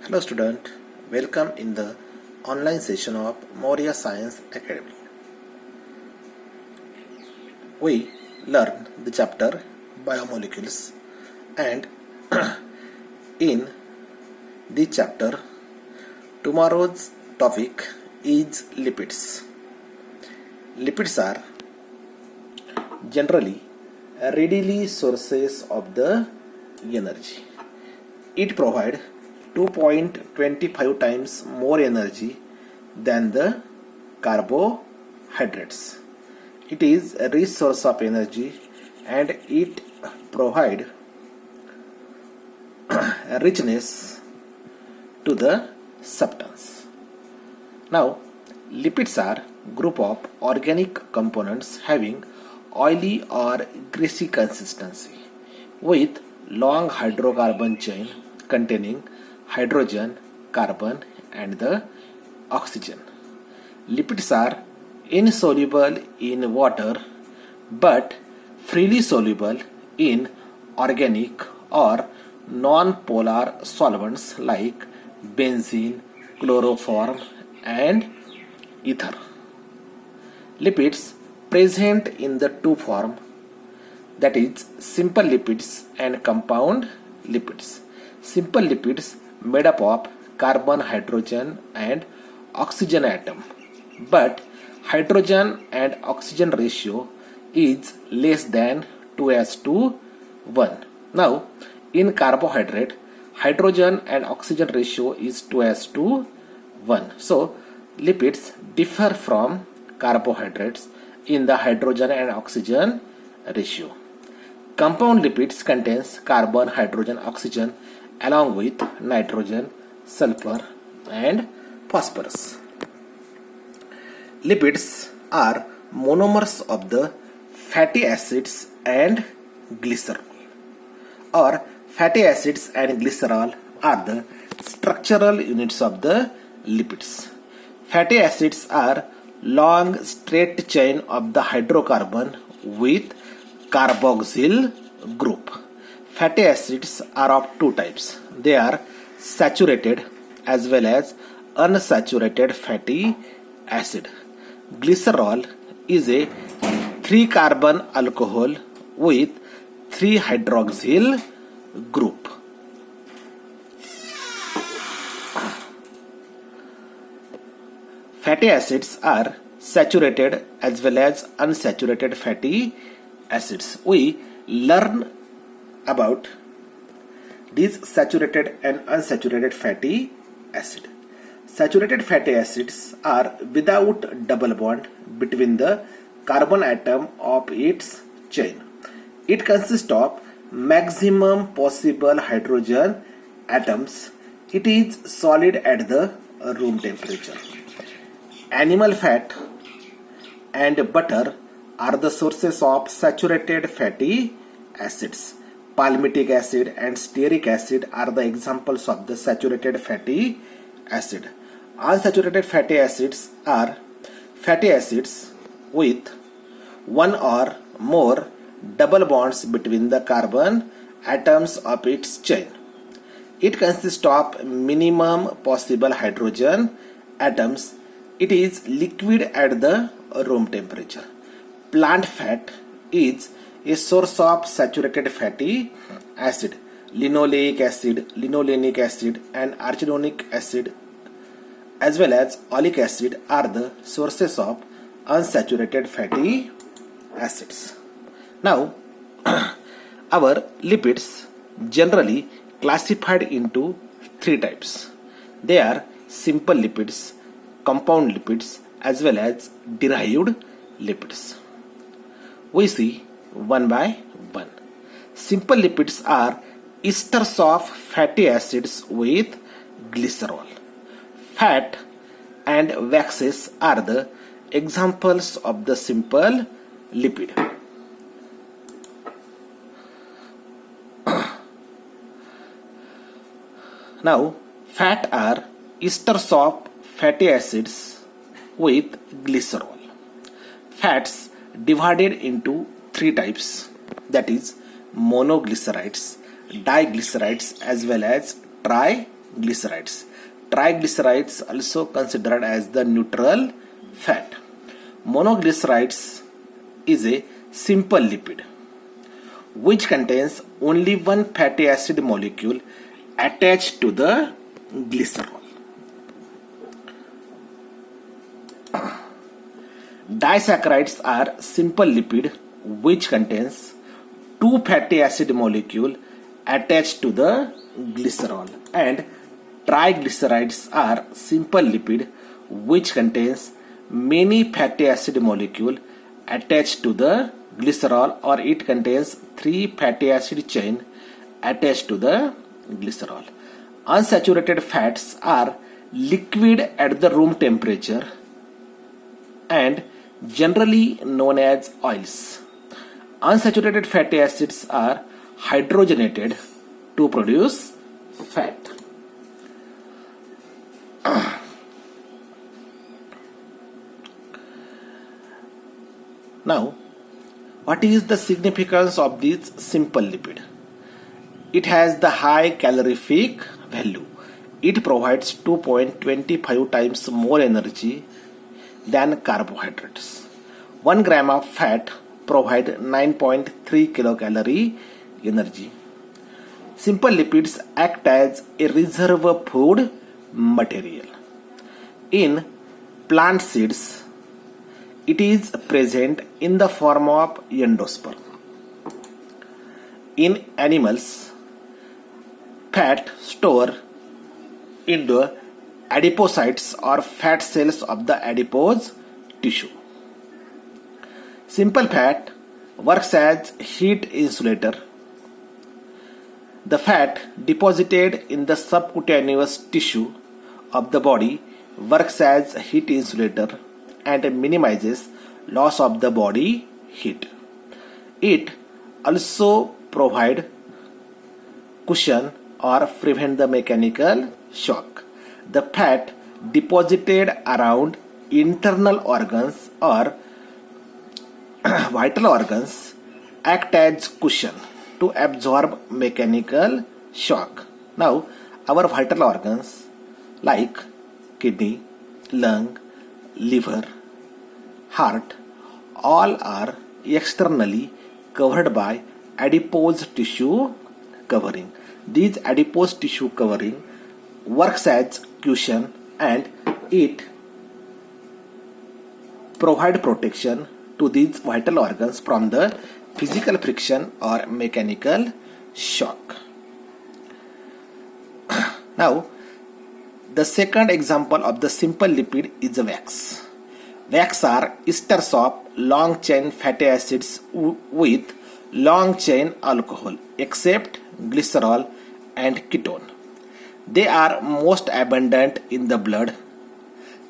Hello student, welcome in the online session of Moria Science Academy. We learn the chapter biomolecules and in the chapter tomorrow's topic is lipids. Lipids are generally readily sources of the energy. It provides 2.25 times more energy than the carbohydrates. It is a rich source of energy and it provides richness to the substance. Now, lipids are group of organic components having oily or greasy consistency with long hydrocarbon chain containing hydrogen, carbon and the oxygen. Lipids are insoluble in water but freely soluble in organic or non-polar solvents like benzene, chloroform and ether. Lipids present in the two forms, that is simple lipids and compound lipids. Simple lipids made up of carbon, hydrogen and oxygen atom, but hydrogen and oxygen ratio is less than 2:1. Now, in carbohydrate, hydrogen and oxygen ratio is 2:1. So, lipids differ from carbohydrates in the hydrogen and oxygen ratio. Compound lipids contains carbon, hydrogen, oxygen along with nitrogen, sulfur and phosphorus. Lipids are monomers of the fatty acids and glycerol, or fatty acids and glycerol are the structural units of the lipids. Fatty acids are long straight chain of the hydrocarbon with carboxyl group. Fatty acids are of two types. They are saturated as well as unsaturated fatty acid. Glycerol is a 3-carbon alcohol with 3-hydroxyl group. Fatty acids are saturated as well as unsaturated fatty acids. We learn about these saturated and unsaturated fatty acid. Saturated fatty acids are without double bond between the carbon atom of its chain. It consists of maximum possible hydrogen atoms. It is solid at the room temperature. Animal fat and butter are the sources of saturated fatty acids. Palmitic acid and stearic acid are the examples of the saturated fatty acid. Unsaturated fatty acids are fatty acids with one or more double bonds between the carbon atoms of its chain. It consists of minimum possible hydrogen atoms. It is liquid at the room temperature. Plant fat is a source of saturated fatty acid. Linoleic acid, linolenic acid and arachidonic acid as well as oleic acid are the sources of unsaturated fatty acids. Now, our lipids generally classified into three types. They are simple lipids, compound lipids as well as derived lipids. We see one by one. Simple lipids are esters of fatty acids with glycerol. Fat and waxes are the examples of the simple lipid. Now, fat are esters of fatty acids with glycerol. Fats divided into three types, that is monoglycerides, diglycerides as well as triglycerides. Triglycerides also considered as the neutral fat. Monoglycerides is a simple lipid which contains only one fatty acid molecule attached to the glycerol. Disaccharides are simple lipid which contains two fatty acid molecule attached to the glycerol, and triglycerides are simple lipid which contains many fatty acid molecule attached to the glycerol, or it contains three fatty acid chain attached to the glycerol. Unsaturated fats are liquid at the room temperature and generally known as oils. Unsaturated fatty acids are hydrogenated to produce fat. Now, what is the significance of this simple lipid? It has the high calorific value. It provides 2.25 times more energy than carbohydrates. 1 gram of fat provides 9.3 kilocalorie energy. Simple lipids act as a reserve food material. In plant seeds, it is present in the form of endosperm. In animals, fat stored in the adipocytes or fat cells of the adipose tissue. Simple fat works as heat insulator. The fat deposited in the subcutaneous tissue of the body works as heat insulator and minimizes loss of the body heat. It also provides cushion or prevent the mechanical shock. The fat deposited around internal organs or vital organs act as cushion to absorb mechanical shock. Now, our vital organs like kidney, lung, liver, heart, all are externally covered by adipose tissue covering. These adipose tissue covering works as cushion and it provide protection to these vital organs from the physical friction or mechanical shock. Now, the second example of the simple lipid is the wax. Wax are esters of long chain fatty acids with long chain alcohol except glycerol and ketone. They are most abundant in the blood,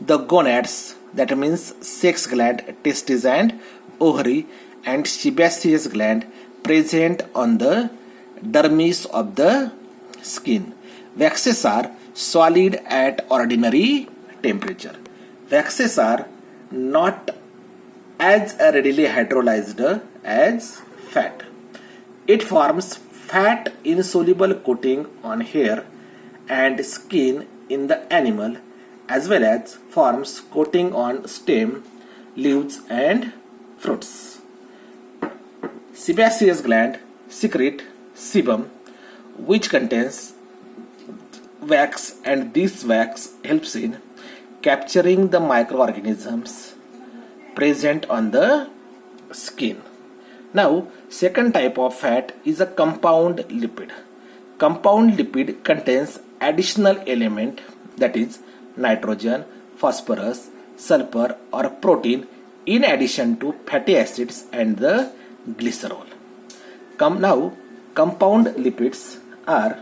the gonads, that means sex gland, testes and ovary, and sebaceous gland present on the dermis of the skin. Waxes are solid at ordinary temperature. Waxes are not as readily hydrolyzed as fat. It forms fat insoluble coating on hair and skin in the animal, as well as forms coating on stem, leaves and fruits. Sebaceous gland secrete sebum, which contains wax, and this wax helps in capturing the microorganisms present on the skin. Now, second type of fat is a compound lipid. Compound lipid contains additional element, that is nitrogen, phosphorus, sulfur or protein in addition to fatty acids and the glycerol. Now, compound lipids are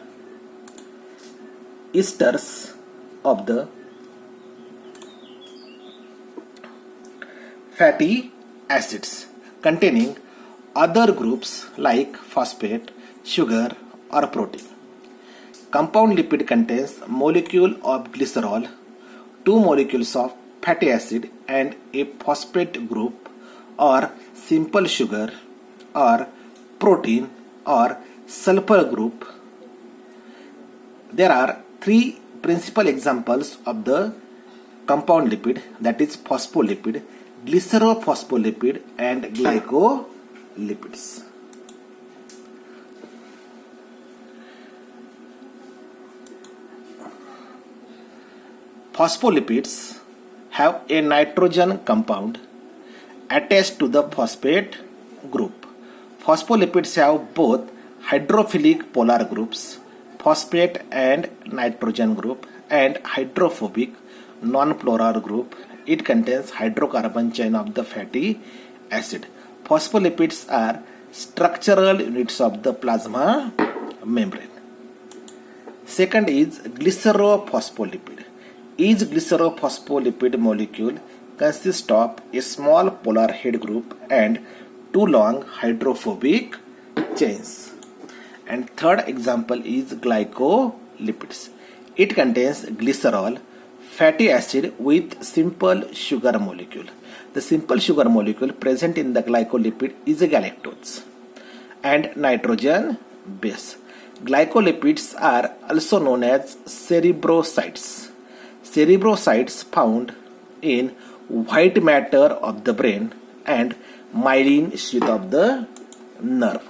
esters of the fatty acids containing other groups like phosphate, sugar or protein. Compound lipid contains molecule of glycerol, 2 molecules of fatty acid and a phosphate group or simple sugar or protein or sulfur group. There are three principal examples of the compound lipid, that is phospholipid, glycerophospholipid and glycolipids. Phospholipids have a nitrogen compound attached to the phosphate group. Phospholipids have both hydrophilic polar groups, phosphate and nitrogen group, and hydrophobic non-polar group. It contains hydrocarbon chain of the fatty acid. Phospholipids are structural units of the plasma membrane. Second is glycerophospholipid. Each glycerophospholipid molecule consists of a small polar head group and two long hydrophobic chains. And third example is glycolipids. It contains glycerol, fatty acid with simple sugar molecule. The simple sugar molecule present in the glycolipid is a galactose and nitrogen base. Glycolipids are also known as cerebrosides. Cerebrosides found in white matter of the brain and myelin sheath of the nerve.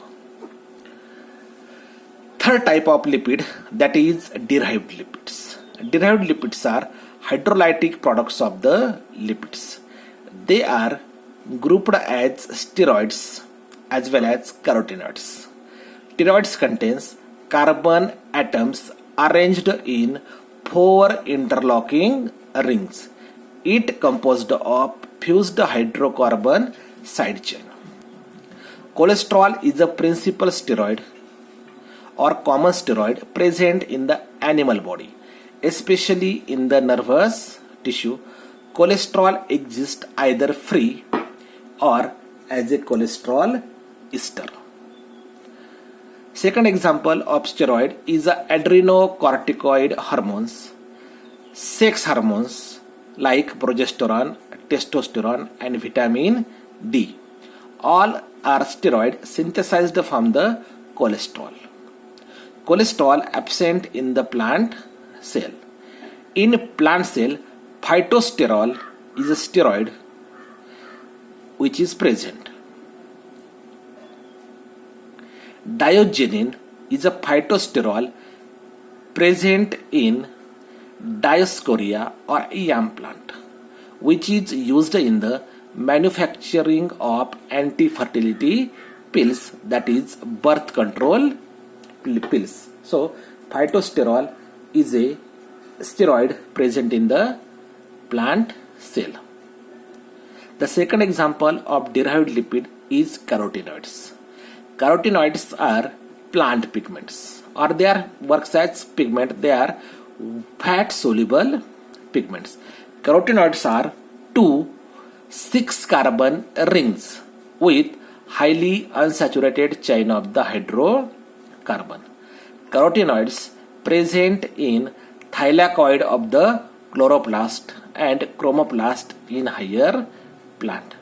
Third type of lipid, that is derived lipids. Derived lipids are hydrolytic products of the lipids. They are grouped as steroids as well as carotenoids. Steroids contains carbon atoms arranged in 4 interlocking rings. It composed of fused hydrocarbon side chain. Cholesterol is a principal steroid or common steroid present in the animal body, especially in the nervous tissue. Cholesterol exists either free or as a cholesterol ester. Second example of steroid is the adrenocorticoid hormones, sex hormones like progesterone, testosterone and vitamin D. All are steroid synthesized from the cholesterol. Cholesterol absent in the plant cell. In plant cell, phytosterol is a steroid which is present. Diogenin is a phytosterol present in Dioscorea or yam plant, which is used in the manufacturing of anti-fertility pills, that is birth control pills. So phytosterol is a steroid present in the plant cell. The second example of derived lipid is carotenoids. Carotenoids are plant pigments, or they are works as pigment. They are fat soluble pigments. Carotenoids are 2 6-carbon rings with highly unsaturated chain of the hydrocarbon. Carotenoids present in thylakoid of the chloroplast and chromoplast in higher plant.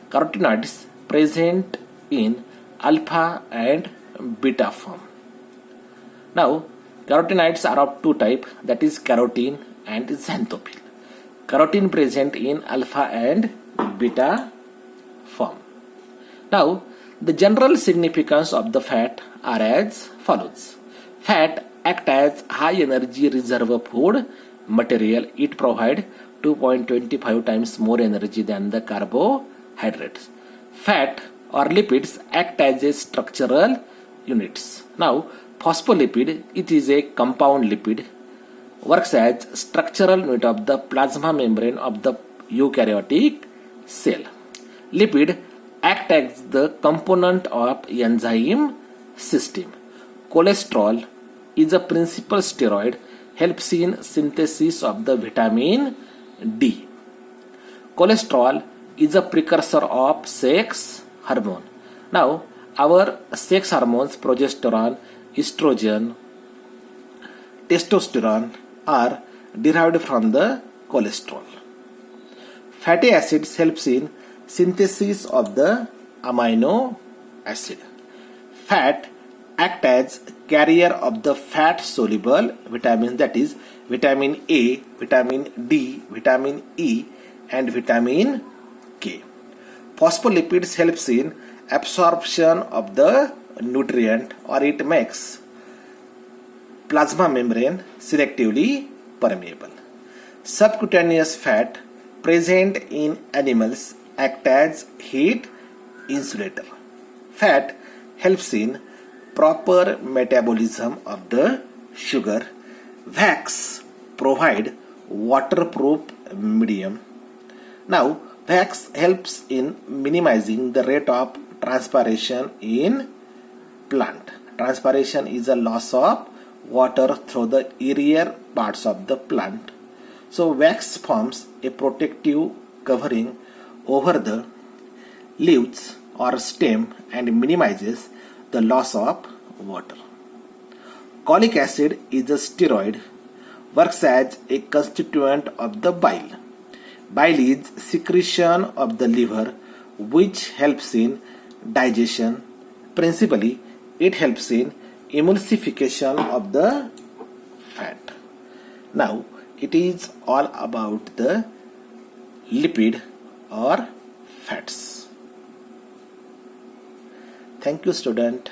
Carotenoids present in alpha and beta form. Now, carotenoids are of two types, that is carotene and xanthophyll. Carotene present in alpha and beta form. Now, the general significance of the fat are as follows. Fat act as high energy reserve food material. It provides 2.25 times more energy than the carbohydrates. Fat or lipids act as a structural units. Now, phospholipid, it is a compound lipid, works as structural unit of the plasma membrane of the eukaryotic cell. Lipid act as the component of enzyme system. Cholesterol is a principal steroid, helps in synthesis of the vitamin D. Cholesterol is a precursor of sex hormone. Now, our sex hormones, progesterone, estrogen, testosterone, are derived from the cholesterol. Fatty acids helps in synthesis of the amino acid. Fat act as carrier of the fat soluble vitamins, that is vitamin A, vitamin D, vitamin E and vitamin K. Phospholipids helps in absorption of the nutrient, or it makes plasma membrane selectively permeable. Subcutaneous fat present in animals act as heat insulator. Fat helps in proper metabolism of the sugar. Wax provide waterproof medium. Now, wax helps in minimizing the rate of transpiration in plant. Transpiration is a loss of water through the airier parts of the plant. So wax forms a protective covering over the leaves or stem and minimizes the loss of water. Cholic acid is a steroid, works as a constituent of the bile. Bile is secretion of the liver which helps in digestion. Principally, it helps in emulsification of the fat. Now, it is all about the lipid or fats. Thank you, student.